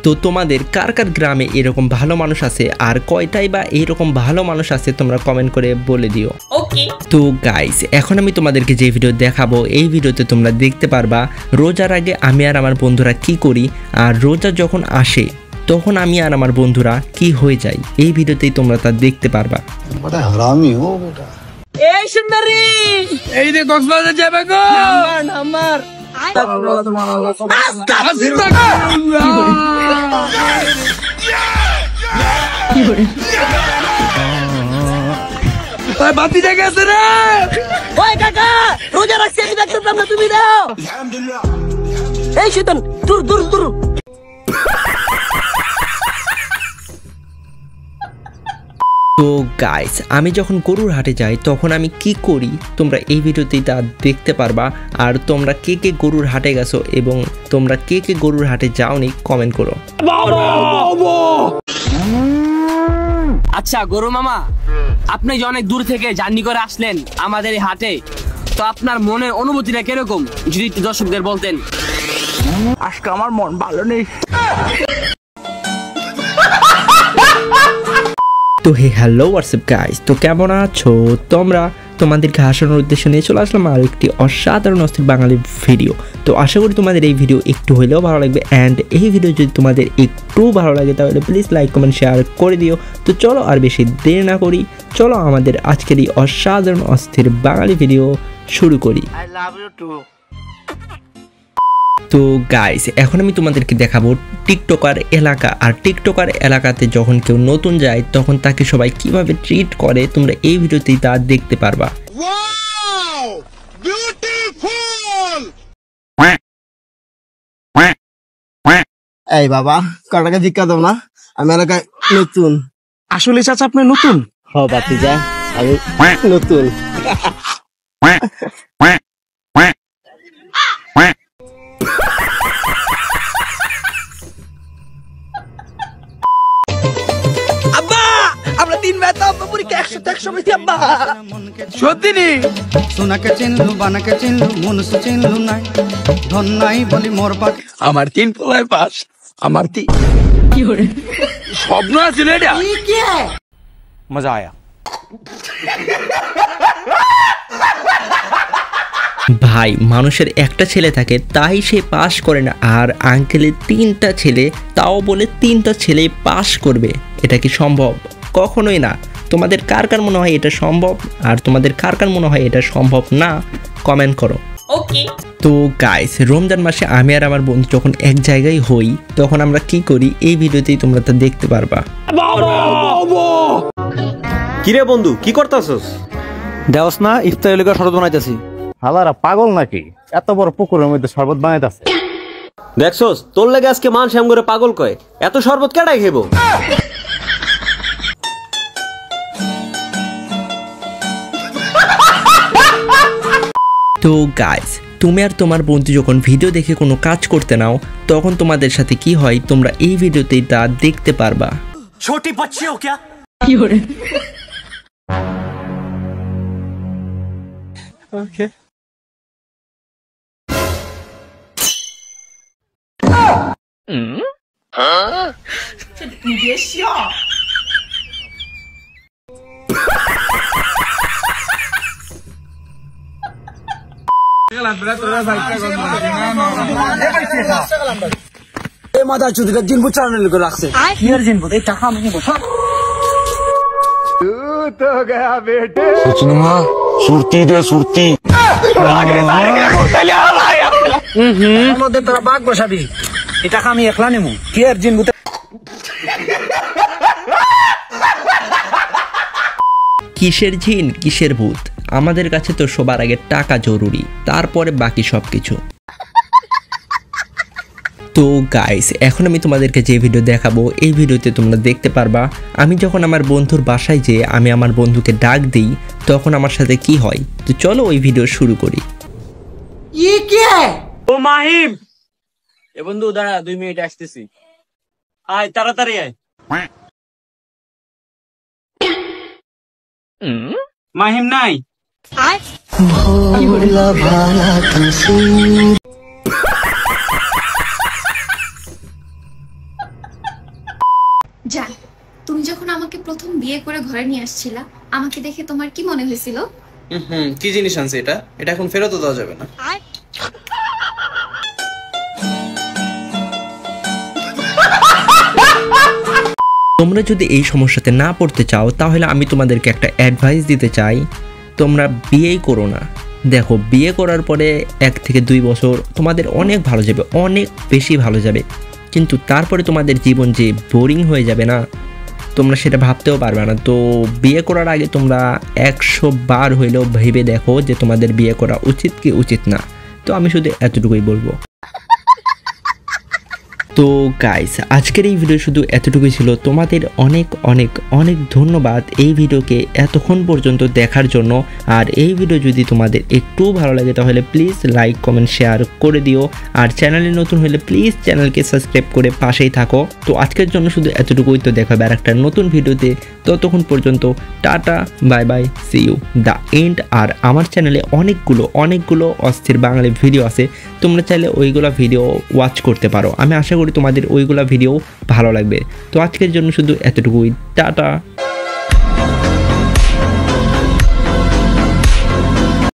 তো তোমাদের কার কার গ্রামে এরকম ভালো মানুষ আছে আর কয়টাই বা এরকম ভালো মানুষ আছে তোমরা কমেন্ট করে বলে দিও। ওকে। তো গাইস এখন আমি তোমাদেরকে যে ভিডিও দেখাবো এই ভিডিওতে তোমরা দেখতে পারবা রোজার আগে আমি আর আমার বন্ধুরা কি করি আর রোজা যখন আসে তখন আমি আর আমার বন্ধুরা কি হয়ে যাই এই ভিডিওতেই তোমরা তা দেখতে পারবা। বড় হারামি হো বেটা। এই সুন্দরী এই যে কক্সবাজার যাবে গো নাম্বার বাতি জায়গা আছে রে। ওই কাকা রোজা রাখছি আমি দেখতে পারলাম না তুমি দাও। এই শয়তান দূর দূর দূর। তো গাইস আমি যখন গরুর হাটে যাই তখন আমি কি করি তোমরা এই ভিডিওতেই তা দেখতে পারবা। আর তোমরা কে কে গরুর হাটে গেছো এবং তোমরা কে কে গরুর হাটে যাওনি কমেন্ট করো। আচ্ছা গরু মামা আপনি যে অনেক দূর থেকে জার্নি করে আসলেন আমাদের এই হাটে, তো আপনার মনের অনুভূতিটা কিরকম যদি দর্শকদের বলতেন। আজকে আমার মন ভালো নেই। তো হে হ্যালো হোয়াটসঅ্যাপ গাইস, তো কেমন আছো তোমরা? তোমাদেরকে হাসানোর উদ্দেশ্য নিয়ে চলে আসলাম আর একটি অসাধারণ অস্থির বাঙালি ভিডিও। তো আশা করি তোমাদের এই ভিডিও একটু হলেও ভালো লাগবে অ্যান্ড এই ভিডিও যদি তোমাদের একটু ভালো লাগে তাহলে প্লিজ লাইক কমেন্ট শেয়ার করে দিও। তো চলো আর বেশি দেরি না করি, চলো আমাদের আজকের এই অসাধারণ অস্থির বাঙালি ভিডিও শুরু করি। I love you too. তো গাইস এখন আমি তোমাদেরকে দেখাবো টিকটকার এলাকা। আর টিকটকার এলাকাতে যখন কেউ নতুন যায় তখন তাকে সবাই কিভাবে ট্রিট করে তোমরা এই ভিডিওতেই তা দেখতে পারবা। এই বাবা কটাকে ভিক্ষা দাও না, আমি এলাকায় নতুন। আসলে চাচা আপনি নতুন? হ বাতিজা আমি নতুন। আব্বা আমরা তিন বেতা পরীক্ষা 100 পেয়েছি আব্বা। সত্যি নি? সোনাকে চিনলু বানাকে চিনলু মনুষ্য চিনলু নাই ধন নাই বলি মোর পাক। আমার 3 পোলায় পাস। আমার কি হরে স্বপ্ন ছিল এটা। মজা আয়া। ভাই মানুষের একটা ছেলে থাকে তাই সে পাস করে না, আর আঙ্কেলের 3টা ছেলে তাও বলে 3টা ছেলে পাস করবে। এটা কি সম্ভব? কখনোই না। তোমাদের কার কার মনে হয় এটা সম্ভব আর তোমাদের কার কার মনে হয় এটা সম্ভব না কমেন্ট করো। ওকে। তো গাইস রমজান মাসে আমি আর আমার বন্ধু যখন এক জায়গায় হই তখন আমরা কি করি এই ভিডিওতেই তোমরা তা দেখতে পারবা। কিরে বন্ধু কি করতাছস? দেওস না ইফতার এলাকা শরবত বানাইতেছি। হালারা পাগল নাকি? এত বড় পুকুরের মধ্যে শরবত বানাইতাছে। দেখছস তোর লাগে আজকে মান শ্যাম করে পাগল কয়। এত শরবত কেডাই খাইবো? তো গাইস তুমি আর তোমার বন্ধু যখন ভিডিও দেখে কোনো কাজ করতে নাও তখন তোমাদের সাথে কি হয় তোমরা এই ভিডিওতেই তা দেখতে পারবা। ছোটি বাচ্চি হো क्या? কি হরে ওকে। মাথা চুদিটা দিন বুচানো লোক রাখছে। কি আর জিনবো এই টাকা আমি নিব। তো গয়া বেটে সুচনা সুরতি দে সুরতি। মধ্যে তোরা বাঘ বসাবি, এই টাকা আমি একলা নেবো। কি আর জিনবো। কিসের জিন কিসের ভূত, আমাদের কাছে তো সবার আগে টাকা জরুরি, তারপরে বাকি সবকিছু। তো গাইস এখন আমি তোমাদেরকে যে ভিডিও দেখাবো এই ভিডিওতে তোমরা দেখতে পারবা আমি যখন আমার বন্ধুর বাসায় যেয়ে আমি আমার বন্ধুকে ডাক দিই তখন আমার সাথে কি হয়। তো চলো ওই ভিডিও শুরু করি। ও মাহিম এ বন্ধু দাঁড়া 2 মিনিট আসতেছি। আয় তাড়াতাড়ি আয়। মাহিম নাই? জান, তুমি যখন আমাকে প্রথম বিয়ে করে ঘরে নিয়ে আসছিলা, আমাকে দেখে তোমার কি মনে হয়েছিল? কি জিনিস আনছে এটা? এটা এখন ফেরত দেওয়া যাবে না। তোমরা যদি এই সমস্যাতে না পড়তে চাও তাহলে আমি তোমাদেরকে একটা অ্যাডভাইস দিতে চাই, তোমরা বিয়েই করো না। দেখো, বিয়ে করার পরে 1 থেকে 2 বছর তোমাদের অনেক ভালো যাবে, অনেক বেশি ভালো যাবে, কিন্তু তারপরে তোমাদের জীবন যে বোরিং হয়ে যাবে না, তোমরা সেটা ভাবতেও পারবে না। তো বিয়ে করার আগে তোমরা 100 বার হইলেও ভেবে দেখো যে তোমাদের বিয়ে করা উচিত কি উচিত না। তো আমি শুধু এতটুকুই বলবো। তো গাইস, আজকের এই ভিডিও শুধু এতটুকুই ছিল। তোমাদের অনেক অনেক অনেক ধন্যবাদ এই ভিডিওকে এতক্ষণ পর্যন্ত দেখার জন্য। আর এই ভিডিও যদি তোমাদের একটু ভালো লাগে তাহলে প্লিজ লাইক কমেন্ট শেয়ার করে দিও। আর চ্যানেলে নতুন হলে প্লিজ চ্যানেলকে সাবস্ক্রাইব করে পাশেই থাকো। তো আজকের জন্য শুধু এতটুকুই। তো দেখা হবে আর একটা নতুন ভিডিওতে। ততক্ষণ পর্যন্ত tata, bye bye, see you the end. আর আমার চ্যানেলে অনেকগুলো অস্থির বাঙালি ভিডিও আছে, তোমরা চাইলে ওইগুলো ভিডিও ওয়াচ করতে পারো। আমি আশা করি তোমাদের ওইগুলা ভিডিও ভালো লাগবে। তো আজকের জন্য শুধু এতটুকুই, টাটা।